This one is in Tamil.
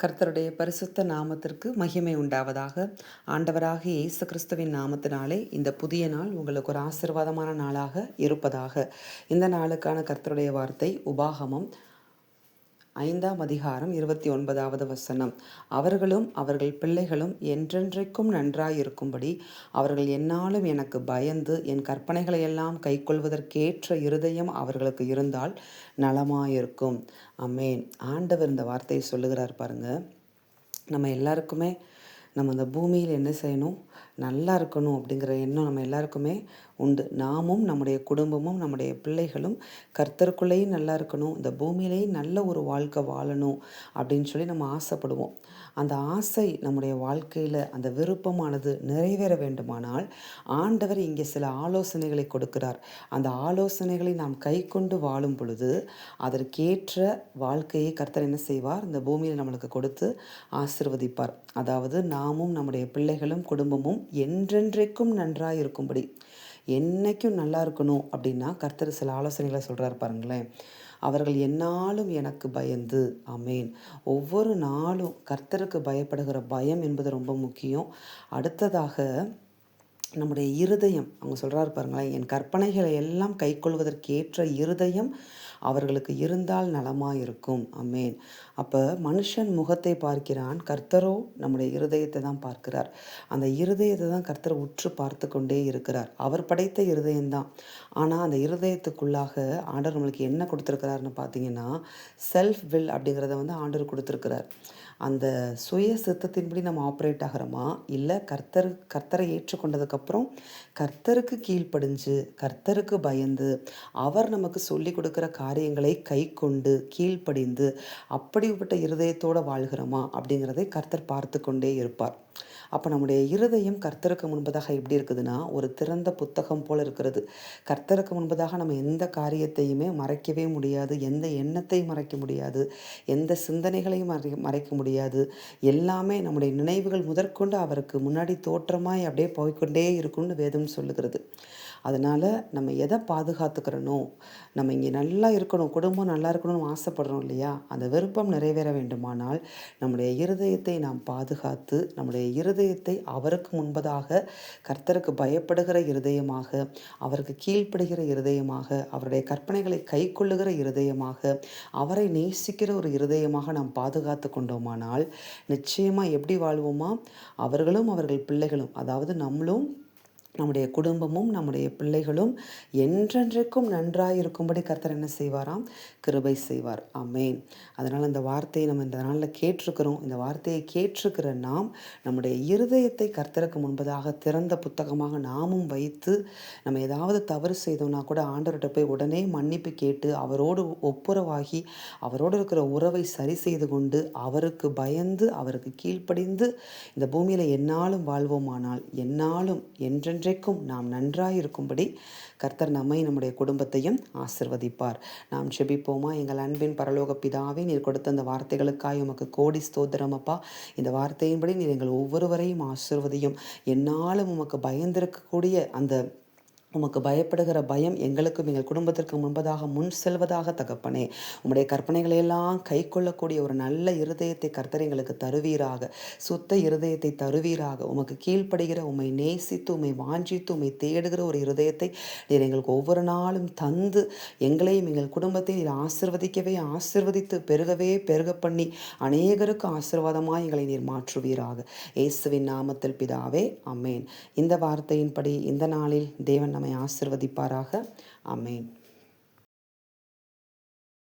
கர்த்தருடைய பரிசுத்த நாமத்திற்கு மகிமை உண்டாவதாக. ஆண்டவராகிய இயேசு கிறிஸ்துவின் நாமத்தினாலே இந்த புதிய நாள் உங்களுக்கு ஒரு ஆசீர்வாதமான நாளாக இருப்பதாக. இந்த நாளுக்கான கர்த்தருடைய வார்த்தை உபாகமம் 5ஆம் அதிகாரம் 29வது வசனம். அவர்களும் அவர்கள் பிள்ளைகளும் என்றென்றைக்கும் நன்றாயிருக்கும்படி அவர்கள் எந்நாளும் எனக்கு பயந்து என் கற்பனைகளையெல்லாம் கைக்கொள்வதற்கேற்ற இருதயம் அவர்களுக்கு இருந்தால் நலமாயிருக்கும். ஆமென். ஆண்டவர் இந்த வார்த்தையை சொல்லுகிறார் பாருங்க. நம்ம எல்லாருக்குமே நம்ம இந்த பூமியில் என்ன செய்யணும், நல்லா இருக்கணும் அப்படிங்கிற எண்ணம் நம்ம எல்லாருக்குமே உண்டு. நாமும் நம்முடைய குடும்பமும் நம்முடைய பிள்ளைகளும் கர்த்தருக்குள்ளேயும் நல்லா இருக்கணும், இந்த பூமியிலேயும் நல்ல ஒரு வாழ்க்கை வாழணும் அப்படின்னு சொல்லி நம்ம ஆசைப்படுவோம். அந்த ஆசை நம்முடைய வாழ்க்கையில் அந்த விருப்பமானது நிறைவேற வேண்டுமானால் ஆண்டவர் இங்கே சில ஆலோசனைகளை கொடுக்கிறார். அந்த ஆலோசனைகளை நாம் கை கொண்டு வாழும் பொழுது அதற்கேற்ற வாழ்க்கையை கர்த்தர் என்ன செய்வார், இந்த பூமியில் நம்மளுக்கு கொடுத்து ஆசிர்வதிப்பார். அதாவது நாமும் நம்முடைய பிள்ளைகளும் குடும்பமும் என்றென்றைக்கும் நன்றாக இருக்கும்படி, என்னைக்கும் நல்லா இருக்கணும் அப்படின்னா கர்த்தர் சில ஆலோசனைகளை சொல்கிறார் பாருங்களேன். அவர்கள் எந்நாளும் எனக்கு பயந்து. ஆமேன். ஒவ்வொரு நாளும் கர்த்தருக்கு பயப்படுகிற பயம் என்பது ரொம்ப முக்கியம். அடுத்ததாக நம்முடைய இருதயம், அவங்க சொல்கிறாரு பாருங்களேன், என் கற்பனைகளை எல்லாம் கைக்கொள்வதற்கேற்ற இருதயம் அவர்களுக்கு இருந்தால் நலமாக இருக்கும். ஆமேன். அப்போ மனுஷன் முகத்தை பார்க்கிறான், கர்த்தரோ நம்முடைய இருதயத்தை தான் பார்க்கிறார். அந்த இருதயத்தை தான் கர்த்தர் உற்று பார்த்து கொண்டே இருக்கிறார். அவர் படைத்த இருதயம்தான். ஆனால் அந்த இருதயத்துக்குள்ளாக ஆண்டவர் நம்மளுக்கு என்ன கொடுத்துருக்கிறாருன்னு பார்த்தீங்கன்னா, செல்ஃப் வில் அப்படிங்கிறத ஆண்டவர் கொடுத்துருக்கிறார். அந்த சுய சித்தத்தின்படி நம்ம ஆப்ரேட் ஆகிறோமா, இல்லை கர்த்தரை ஏற்றுக்கொண்டதுக்கப்புறம் கர்த்தருக்கு கீழ்ப்படிஞ்சு கர்த்தருக்கு பயந்து அவர் நமக்கு சொல்லி கொடுக்குற காரியங்களை கை கொண்டு கீழ்ப்படிந்து அப்படிப்பட்ட இருதயத்தோடு வாழ்கிறோமா அப்படிங்கிறதை கர்த்தர் பார்த்து கொண்டே இருப்பார். அப்போ நம்முடைய இருதயம் கர்த்தருக்கு முன்பதாக எப்படி இருக்குதுன்னா, ஒரு திறந்த புத்தகம் போல் இருக்கிறது. கர்த்தருக்கு முன்பதாக நம்ம எந்த காரியத்தையுமே மறைக்கவே முடியாது, எந்த எண்ணத்தையும் மறைக்க முடியாது, எந்த சிந்தனைகளையும் மறைக்க முடியாது. எல்லாமே நம்முடைய நினைவுகள் முதற்கொண்டு அவருக்கு முன்னாடி தோற்றமாய் அப்படியே போய்கொண்டே இருக்கும்னு வேதம் சொல்லுகிறது. அதனால் நம்ம எதை பாதுகாத்துக்கிறனோ, நம்ம இங்கே நல்லா இருக்கணும், குடும்பம் நல்லா இருக்கணும்னு ஆசைப்படுறோம் இல்லையா, அந்த விருப்பம் நிறைவேற வேண்டுமானால் நம்முடைய இருதயத்தை நாம் பாதுகாத்து நம்முடைய இருதயத்தை அவருக்கு முன்பதாக கர்த்தருக்கு பயப்படுகிற இருதயமாக, அவருக்கு கீழ்ப்படுகிற இருதயமாக, அவருடைய கற்பனைகளை கை கொள்ளுகிற இருதயமாக, அவரை நேசிக்கிற ஒரு இருதயமாக நாம் பாதுகாத்து கொண்டோமானால் நிச்சயமாக எப்படி வாழ்வோமா, அவர்களும் அவர்கள் பிள்ளைகளும், அதாவது நம்மளும் நம்முடைய குடும்பமும் நம்முடைய பிள்ளைகளும் என்றென்றைக்கும் நன்றாக இருக்கும்படி கர்த்தர் என்ன செய்வாராம், கிருபை செய்வார். ஆமேன். அதனால் இந்த வார்த்தையை நம்ம இந்த நாளில் கேட்டிருக்கிறோம். இந்த வார்த்தையை கேட்டிருக்கிற நாம் நம்முடைய இருதயத்தை கர்த்தருக்கு முன்பதாக திறந்த புத்தகமாக நாமும் வைத்து, நம்ம ஏதாவது தவறு செய்தோம்னா கூட ஆண்டவர்கிட்ட போய் உடனே மன்னிப்பு கேட்டு அவரோடு ஒப்புரவாகி அவரோடு இருக்கிற உறவை சரி செய்து கொண்டு அவருக்கு பயந்து அவருக்கு கீழ்ப்படிந்து இந்த பூமியில் எந்நாளும் வாழ்வோமானால் எந்நாளும் என்றென்றைக்கும் நாம் நன்றாயிருக்கும்படி கர்த்தர் நம்மை நம்முடைய குடும்பத்தையும் ஆசிர்வதிப்பார். நாம் செபிப்போமா. எங்கள் அன்பின் பரலோக பிதாவே, நீர் கொடுத்த அந்த வார்த்தைகளுக்காய் உமக்கு கோடி ஸ்தோத்திரம் அப்பா. இந்த வார்த்தையின்படி நீர் எங்கள் ஒவ்வொருவரையும் ஆசிர்வதியும். எந்நாளும் உமக்கு பயந்திருக்கக்கூடிய அந்த உமக்கு பயப்படுகிற பயம் எங்களுக்கும் எங்கள் குடும்பத்திற்கு முன்பதாக முன் செல்வதாக தகப்பனே. உம்முடைய கற்பனைகளையெல்லாம் கை கொள்ளக்கூடிய ஒரு நல்ல இருதயத்தை கர்த்தர் எங்களுக்கு தருவீராக. சுத்த இருதயத்தை தருவீராக. உமக்கு கீழ்ப்படுகிற, உம்மை நேசித்து உம்மை வாஞ்சித்து உம்மை தேடுகிற ஒரு இருதயத்தை நீர் எங்களுக்கு ஒவ்வொரு நாளும் தந்து எங்களையும் எங்கள் குடும்பத்தை நீர் ஆசிர்வதித்து பெருகவே பெருக பண்ணி அநேகருக்கு ஆசீர்வாதமாக எங்களை நீர் மாற்றுவீராக. இயேசுவின் நாமத்தில் பிதாவே, ஆமேன். இந்த வார்த்தையின்படி இந்த நாளில் தேவன் நம்மை ஆசிர்வதிப்பாராக. ஆமேன்.